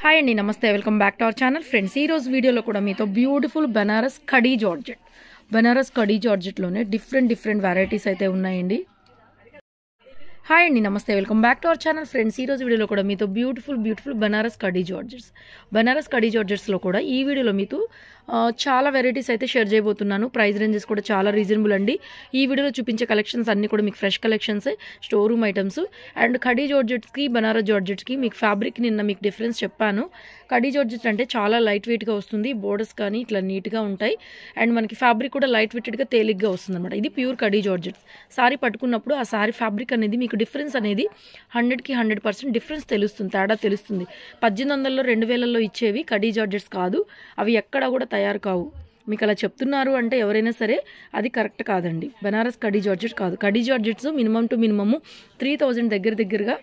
Hi అండి, నమస్తే. Welcome back to our channel. Friends, ఈ రోజు వీడియోలో కూడా మీతో బ్యూటిఫుల్ బనారస్ కడీ జార్జెట్లోనే డిఫరెంట్ వెరైటీస్ అయితే ఉన్నాయండి. హాయ్ అండి, నమస్తే. Welcome back to our channel. Friends, ఈ రోజు వీడియోలో కూడా మీతో బ్యూటిఫుల్ బనారస్ కడీ జార్జెట్స్లో కూడా ఈ వీడియోలో మీతో చాలా వెరైటీస్ అయితే షేర్ చేయబోతున్నాను. ప్రైస్ రేంజెస్ కూడా చాలా రీజనబుల్ అండి. ఈ వీడియోలో చూపించే కలెక్షన్స్ అన్ని కూడా మీకు fresh collections, store room items. And కడీ జార్జెట్స్కి బనారస్ జార్జెట్స్కి మీకు ఫ్యాబ్రిక్ నిన్న మీకు డిఫరెన్స్ చెప్పాను. కడీ జార్జెట్ అంటే చాలా లైట్ వెయిట్గా వస్తుంది, బోర్డర్స్ కానీ ఇట్లా నీట్గా ఉంటాయి. అండ్ మనకి ఫ్యాబ్రిక్ కూడా లైట్ వెయిటెడ్గా తేలిగ్గా వస్తుంది అనమాట. ఇది ప్యూర్ కడీ జార్జెట్స్. సారీ పట్టుకున్నప్పుడు ఆ సారీ ఫ్యాబ్రిక్ అనేది మీకు డిఫరెన్స్ అనేది 100కి 100% డిఫరెన్స్ తెలుస్తుంది, తేడా తెలుస్తుంది. 1800లో 2000లో ఇచ్చేవి కడీ జార్జెట్స్ కాదు, అవి ఎక్కడ కూడా తయారు కావు. మీకు అలా చెప్తున్నారు అంటే ఎవరైనా సరే అది కరెక్ట్ కాదండి. బనారస్ కడీ జార్జెట్ కాదు. Khadi georgettes minimum to minimum 3000 దగ్గరగా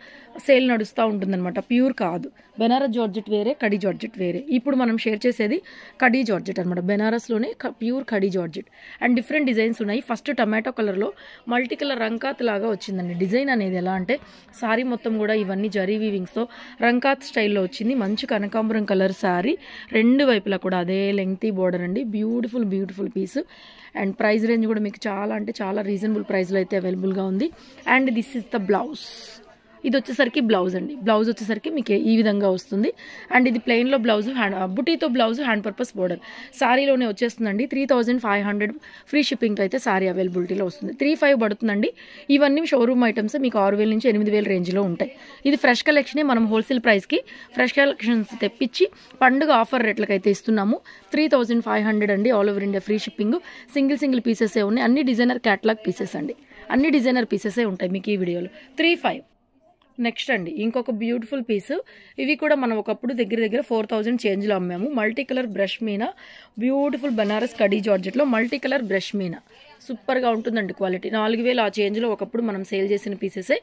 సేల్ నడుస్తూ ఉంటుందన్నమాట. ప్యూర్ కాదు. బనారస్ జార్జెట్ వేరే, కడీ జార్జెట్ వేరే. ఇప్పుడు మనం షేర్ చేసేది కడీ జార్జెట్ అనమాట. బనారస్లోనే ప్యూర్ కడీ జార్జెట్. అండ్ డిఫరెంట్ డిజైన్స్ ఉన్నాయి. ఫస్ట్ టమాటో కలర్లో మల్టీ కలర్ రంకాత్ లాగా వచ్చిందండి. డిజైన్ అనేది ఎలా అంటే సారీ మొత్తం కూడా ఇవన్నీ జరీ వీవింగ్స్తో రంకాత్ స్టైల్లో వచ్చింది. మంచి కనకాంబరం కలర్ సారీ, రెండు వైపులా కూడా అదే లెంగ్తీ బోర్డర్ అండి. Beautiful piece. And price range కూడా మీకు చాలా రీజనబుల్ ప్రైస్లో అయితే అవైలబుల్గా ఉంది. And this is the blouse. ఇది వచ్చేసరికి బ్లౌజ్ అండి. బ్లౌజ్ వచ్చేసరికి మీకు ఈ విధంగా వస్తుంది. అండ్ ఇది ప్లెయిన్లో బ్లౌజ్, బుటీతో బ్లౌజ్, హ్యాండ్ పర్పస్ బోర్డర్. సారీలోనే వచ్చేస్తుందండి. 3500 ఫ్రీ షిప్పింగ్తో అయితే సారీ అవైలబిలిటీలో వస్తుంది. 3500 పడుతుందండి. ఇవన్నీ షోరూమ్ ఐటమ్స్ మీకు 6000 నుంచి 8000 రేంజ్లో ఉంటాయి. ఇది ఫ్రెష్ కలెక్షనే. మనం హోల్సేల్ ప్రైస్కి ఫ్రెష్ కలెక్షన్స్ తెప్పించి పండుగ ఆఫర్ రేట్లకైతే ఇస్తున్నాము. 3500 అండి. All over India free shipping. Single పీసెసే ఉన్నాయి. అన్ని డిజైనర్ క్యాటలాగ్ పీసెస్ అండి. అన్ని డిజైనర్ పీసెసే ఉంటాయి మీకు ఈ వీడియోలో. 3500. నెక్స్ట్ అండి ఇంకొక బ్యూటిఫుల్ పీస్. ఇవి కూడా మనం ఒకప్పుడు దగ్గర 4000 చేంజ్లో అమ్మాము. Multi colour brush meena, beautiful Banaras కడీ జార్జెట్లో మల్టీ కలర్ బ్రష్ మీనా. సూపర్గా ఉంటుందండి క్వాలిటీ. 4000 ఆ చేంజ్లో ఒకప్పుడు మనం సేల్ చేసిన పీసెసే.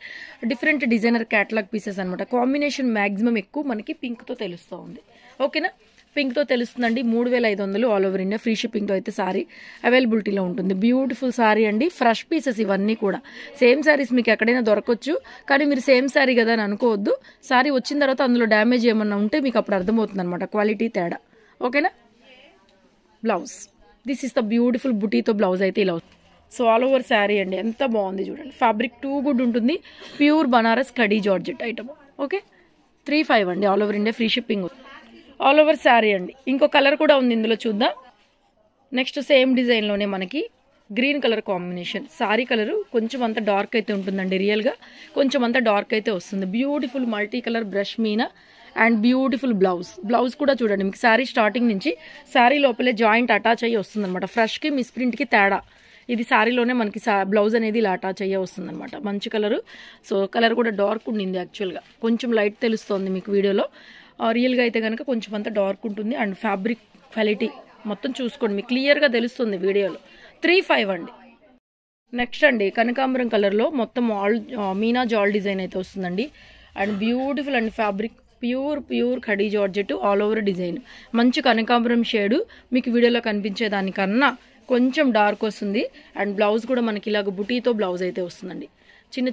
డిఫరెంట్ డిజైనర్ క్యాటలాగ్ పీసెస్ అనమాట. కాంబినేషన్ మ్యాక్సిమం ఎక్కువ మనకి పింక్తో తెలుస్తూ ఉంది. ఓకేనా? పింక్తో తెలుస్తుందండి. 3500 ఆల్ ఓవర్ ఇండియా ఫ్రీ షిప్పింగ్తో అయితే సారీ అవైలబిలిటీలో ఉంటుంది. బ్యూటిఫుల్ సారీ అండి. ఫ్రెష్ పీసెస్ ఇవన్నీ కూడా. సేమ్ సారీస్ మీకు ఎక్కడైనా దొరకవచ్చు, కానీ మీరు సేమ్ సారీ కదా అని అనుకోవద్దు. సారీ వచ్చిన తర్వాత అందులో డ్యామేజ్ ఏమన్నా ఉంటే మీకు అప్పుడు అర్థమవుతుంది అనమాట క్వాలిటీ తేడా. ఓకేనా? Blouse. This is the beautiful బుటీతో బ్లౌజ్ అయితే ఇలా. సో ఆల్ ఓవర్ శారీ అండి. ఎంత బాగుంది చూడండి. ఫ్యాబ్రిక్ టూ గుడ్ ఉంటుంది. Pure Banaras khadi georgette item. Okay, 3500 అండి. All over India free shipping. All over sari అండి. ఇంకో కలర్ కూడా ఉంది ఇందులో, చూద్దాం. నెక్స్ట్ సేమ్ డిజైన్లోనే మనకి green colour combination. Sorry colour కొంచెం అంత డార్క్ అయితే ఉంటుందండి. రియల్గా కొంచెం అంత డార్క్ అయితే వస్తుంది. Beautiful multi colour brush Meena and beautiful blouse కూడా చూడండి. మీకు శారీ స్టార్టింగ్ నుంచి శారీ లోపలే జాయింట్ అటాచ్ అయ్యి వస్తుంది అనమాట. ఫ్రెష్కి మిస్ప్రింట్కి తేడా. ఇది శారీలోనే మనకి బ్లౌజ్ అనేది ఇలా అటాచ్ అయ్యే వస్తుంది అనమాట. మంచి కలరు. సో కలర్ కూడా డార్క్ ఉండింది యాక్చువల్గా. కొంచెం లైట్ తెలుస్తుంది మీకు వీడియోలో. రియల్గా అయితే కనుక కొంచెం అంత డార్క్ ఉంటుంది. అండ్ ఫ్యాబ్రిక్ క్వాలిటీ మొత్తం చూసుకోండి, మీకు క్లియర్గా తెలుస్తుంది వీడియోలో. 3500 అండి. నెక్స్ట్ అండి కనకాంబరం కలర్లో మొత్తం మీనా జాల్ డిజైన్ అయితే వస్తుందండి. And beautiful and fabric pure కడీ జార్జెట్ ఆల్ ఓవర్ డిజైన్. మంచి కనకాంబరం షేడు మీకు వీడియోలో కనిపించేదానికన్నా కొంచెం డార్క్ వస్తుంది. అండ్ బ్లౌజ్ కూడా మనకి ఇలాగ బుటీతో బ్లౌజ్ అయితే వస్తుందండి.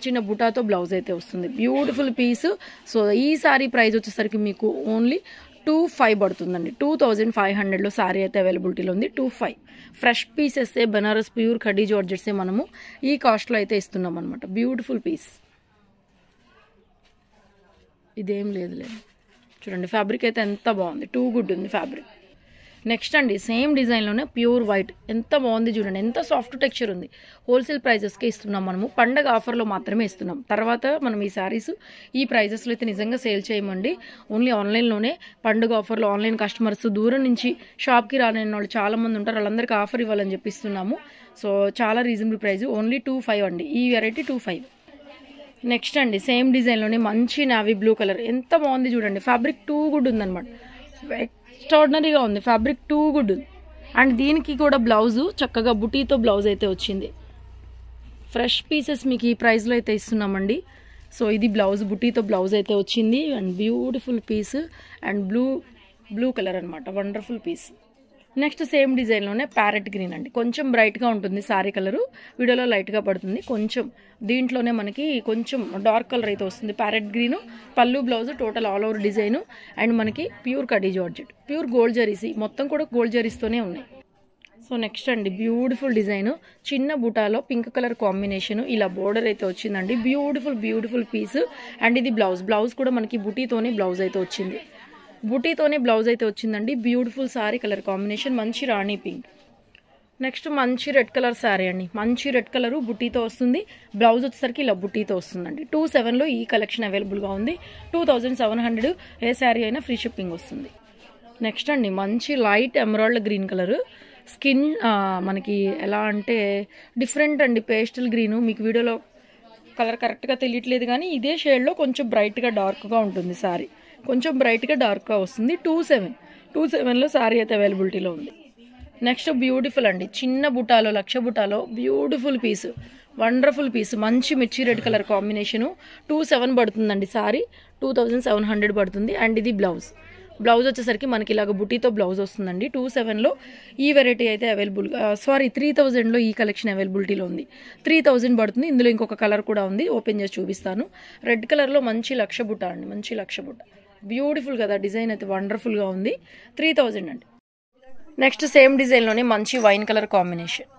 చిన్న బుటాతో బ్లౌజ్ అయితే వస్తుంది. Beautiful piece. సో ఈ సారీ ప్రైస్ వచ్చేసరికి మీకు ఓన్లీ 2500 పడుతుందండి. 2500లో సారీ అయితే అవైలబిలిటీలో ఉంది. 2500 ఫ్రెష్ పీసెస్సే, బనారస్ ప్యూర్ కడీ జార్జెట్సే మనము ఈ కాస్ట్లో అయితే ఇస్తున్నాం అనమాట. Beautiful piece. ఇదేం లేదు చూడండి. ఫ్యాబ్రిక్ అయితే ఎంత బాగుంది. టూ గుడ్ ఉంది ఫ్యాబ్రిక్. నెక్స్ట్ అండి సేమ్ డిజైన్లోనే ప్యూర్ వైట్. ఎంత బాగుంది చూడండి. ఎంత సాఫ్ట్ టెక్స్చర్ ఉంది. హోల్సేల్ ప్రైజెస్కే ఇస్తున్నాం మనము. పండగ ఆఫర్లో మాత్రమే ఇస్తున్నాం. తర్వాత మనం ఈ శారీస్ ఈ ప్రైజెస్లో అయితే నిజంగా సేల్ చేయమండి. ఓన్లీ ఆన్లైన్లోనే పండుగ ఆఫర్లో. ఆన్లైన్ కస్టమర్స్ దూరం నుంచి షాప్కి రాలేని వాళ్ళు చాలామంది ఉంటారు. వాళ్ళందరికీ ఆఫర్ ఇవ్వాలని చెప్పిస్తున్నాము. సో చాలా రీజనబుల్ ప్రైస్. ఓన్లీ 2500 అండి. ఈ వెరైటీ 2500. నెక్స్ట్ అండి సేమ్ డిజైన్లోనే మంచి నావీ బ్లూ కలర్. ఎంత బాగుంది చూడండి. ఫ్యాబ్రిక్ టూ గుడ్ ఉందన్నమాట. ఎక్స్ట్రాడినరీగా ఉంది. Fabric too good. అండ్ దీనికి కూడా బ్లౌజు చక్కగా బుటీతో బ్లౌజ్ అయితే వచ్చింది. ఫ్రెష్ పీసెస్ మీకు ఈ ప్రైస్లో అయితే ఇస్తున్నామండి. సో ఇది బ్లౌజ్, బుటీతో బ్లౌజ్ అయితే వచ్చింది. And beautiful piece. And blue colour అనమాట. Wonderful piece. నెక్స్ట్ సేమ్ డిజైన్లోనే ప్యారెట్ గ్రీన్ అండి, కొంచెం బ్రైట్గా ఉంటుంది సారీ కలరు, వీడియోలో లైట్గా పడుతుంది కొంచెం. దీంట్లోనే మనకి కొంచెం డార్క్ కలర్ అయితే వస్తుంది. ప్యారెట్ గ్రీను, పళ్ళు blouse total all over design. And మనకి ప్యూర్ కడీ జార్జెట్, ప్యూర్ గోల్డ్ జరీస్, మొత్తం కూడా గోల్డ్ జరీస్తోనే ఉన్నాయి. సో నెక్స్ట్ అండి బ్యూటిఫుల్ డిజైన్, చిన్న బుటాలో పింక్ కలర్ కాంబినేషన్, ఇలా బోర్డర్ అయితే వచ్చిందండి. Beautiful piece. అండ్ ఇది బ్లౌజ్ కూడా మనకి బుటీతోనే బ్లౌజ్ అయితే వచ్చింది. బ్యూటిఫుల్ సారీ కలర్ కాంబినేషన్, మంచి రాణి పింక్. నెక్స్ట్ మంచి రెడ్ కలర్ శారీ అండి, మంచి రెడ్ కలర్ బుటీతో వస్తుంది. బ్లౌజ్ వచ్చేసరికి ఇలా బుటీతో వస్తుందండి. 2700లో ఈ కలెక్షన్ అవైలబుల్గా ఉంది. 2700 ఏ శారీ అయినా ఫ్రీ షిప్పింగ్ వస్తుంది. నెక్స్ట్ అండి మంచి light emerald green colour, skin మనకి ఎలా అంటే డిఫరెంట్ అండి, పేస్టల్ గ్రీను. మీకు వీడియోలో కలర్ కరెక్ట్గా తెలియట్లేదు కానీ ఇదే షేడ్లో కొంచెం బ్రైట్గా డార్క్గా ఉంటుంది సారీ, కొంచెం బ్రైట్గా డార్క్గా వస్తుంది. 2700లో సారీ అయితే అవైలబిలిటీలో ఉంది. నెక్స్ట్ బ్యూటిఫుల్ అండి, చిన్న బుటాలో, లక్ష బుటాలో బ్యూటిఫుల్ పీస్, వండర్ఫుల్ పీస్, మంచి మిర్చి రెడ్ కలర్ కాంబినేషను. 2700 పడుతుందండి సారీ, 2700 పడుతుంది. అండ్ ఇది బ్లౌజ్ వచ్చేసరికి మనకి ఇలాగ బుటీతో బ్లౌజ్ వస్తుందండి. 2700లో ఈ వెరైటీ అయితే అవైలబుల్గా, 3000లో ఈ కలెక్షన్ అవైలబిలిటీలో ఉంది. 3000 పడుతుంది. ఇందులో ఇంకొక కలర్ కూడా ఉంది, ఓపెన్ చేసి చూపిస్తాను. రెడ్ కలర్లో మంచి లక్ష బుట్ట అండి, మంచి లక్ష బుట్ట, బ్యూటిఫుల్ కదా డిజైన్ అయితే, వండర్ఫుల్గా ఉంది. 3000 అండి. నెక్స్ట్ సేమ్ డిజైన్లోనే మంచి wine colour combination,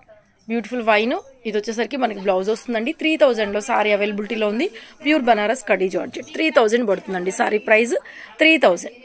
beautiful wine. ఇది వచ్చేసరికి మనకి బ్లౌజ్ వస్తుందండి. 3000లో సారీ అవైలబిలిటీలో ఉంది. ప్యూర్ బనారస్ కడీ జార్జెట్, 3000 పడుతుందండి సారీ ప్రైస్ 3000.